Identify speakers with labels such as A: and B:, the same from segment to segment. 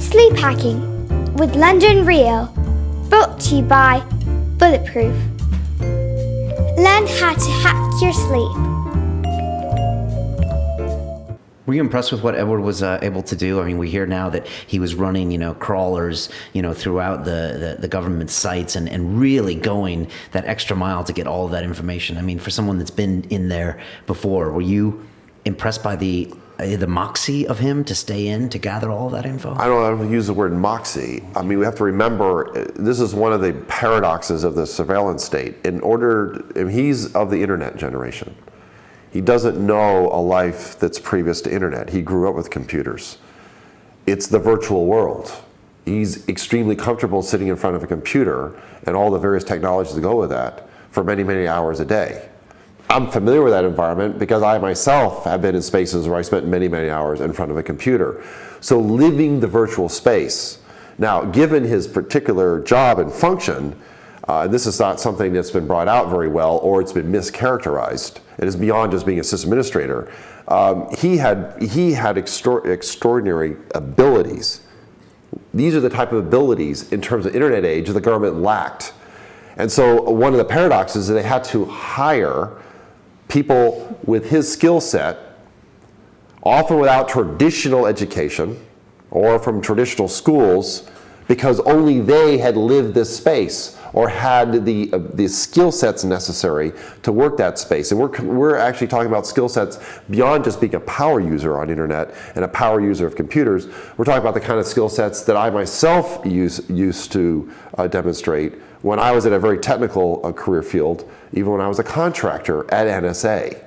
A: Sleep Hacking with London Real, brought to you by Bulletproof. Learn how to hack your sleep.
B: Were you impressed with what Edward was able to do? I mean, we hear now that he was running, crawlers, throughout the government sites and really going that extra mile to get all of that information. I mean, for someone that's been in there before, were you impressed by the moxie of him to stay in to gather all of that info?
C: I don't use the word moxie. I mean, we have to remember, this is one of the paradoxes of the surveillance state. He's of the internet generation. He doesn't know a life that's previous to internet. He grew up with computers. It's the virtual world. He's extremely comfortable sitting in front of a computer and all the various technologies that go with that for many, many hours a day. I'm familiar with that environment because I myself have been in spaces where I spent many, many hours in front of a computer. So living the virtual space. Now, given his particular job and function, this is not something that's been brought out very well, or it's been mischaracterized. It is beyond just being a system administrator. He had extraordinary abilities. These are the type of abilities in terms of internet age that the government lacked. And so one of the paradoxes is they had to hire people with his skill set, often without traditional education or from traditional schools, because only they had lived this space or had the skill sets necessary to work that space. And we're actually talking about skill sets beyond just being a power user on internet and a power user of computers. We're talking about the kind of skill sets that I myself used to demonstrate when I was in a very technical career field, even when I was a contractor at NSA,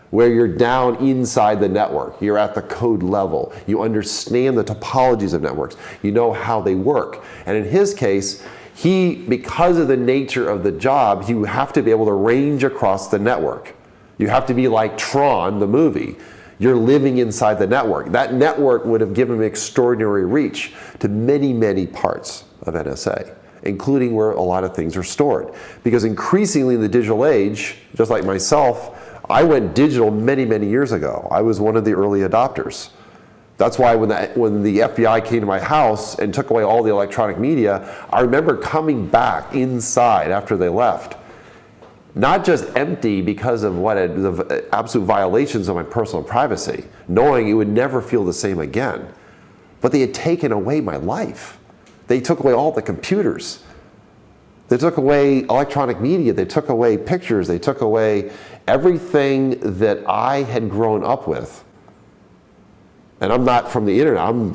C: where you're down inside the network, you're at the code level, you understand the topologies of networks, you know how they work. And in his case, because of the nature of the job, you have to be able to range across the network. You have to be like Tron, the movie. You're living inside the network. That network would have given him extraordinary reach to many, many parts of NSA, including where a lot of things are stored. Because increasingly in the digital age, just like myself, I went digital many, many years ago. I was one of the early adopters. That's why when the FBI came to my house and took away all the electronic media, I remember coming back inside after they left. Not just empty because of the absolute violations of my personal privacy, knowing it would never feel the same again, but they had taken away my life. They took away all the computers. They took away electronic media. They took away pictures. They took away everything that I had grown up with. And I'm not from the internet. I'm a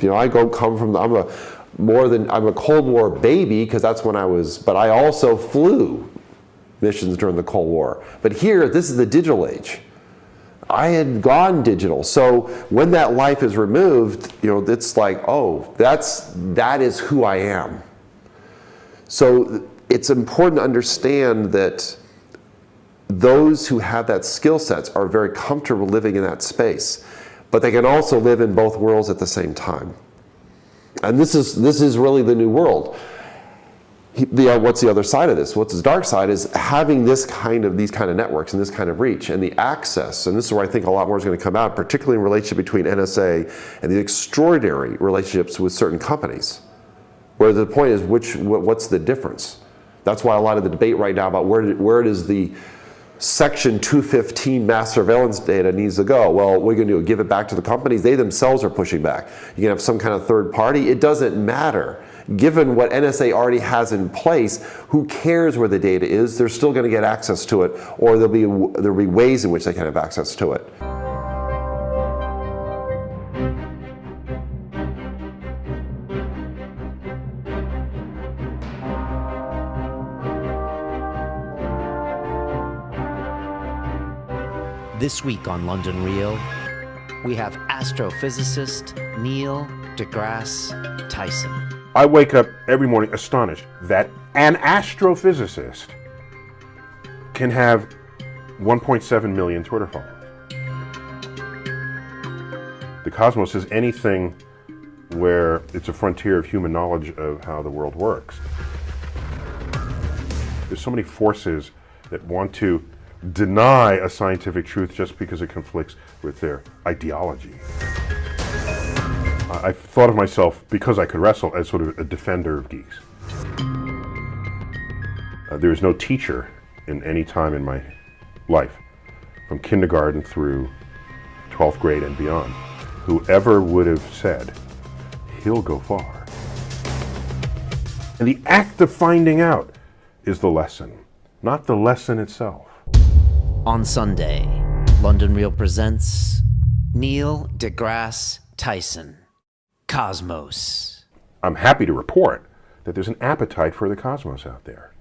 C: Cold War baby because that's when I was. But I also flew missions during the Cold War. But here, this is the digital age. I had gone digital. So when that life is removed, it's like, oh, that is who I am. So it's important to understand that those who have that skill sets are very comfortable living in that space, but they can also live in both worlds at the same time. And this is really the new world. What's the other side of this? What's the dark side is having these kind of networks and this kind of reach and the access. And this is where I think a lot more is going to come out, particularly in relationship between NSA and the extraordinary relationships with certain companies, where the point is what's the difference? That's why a lot of the debate right now about where does the Section 215 mass surveillance data needs to go. Well, what are you going to do? Give it back to the companies? They themselves are pushing back. You can have some kind of third party. It doesn't matter. Given what NSA already has in place, who cares where the data is? They're still going to get access to it, or there'll be ways in which they can have access to it.
B: This week on London Real, we have astrophysicist Neil deGrasse Tyson.
D: I wake up every morning astonished that an astrophysicist can have 1.7 million Twitter followers. The cosmos is anything where it's a frontier of human knowledge of how the world works. There's so many forces that want to deny a scientific truth just because it conflicts with their ideology. I thought of myself, because I could wrestle, as sort of a defender of geeks. There is no teacher in any time in my life, from kindergarten through 12th grade and beyond, who ever would have said, he'll go far. And the act of finding out is the lesson, not the lesson itself.
B: On Sunday, London Real presents Neil deGrasse Tyson, Cosmos.
D: I'm happy to report that there's an appetite for the cosmos out there.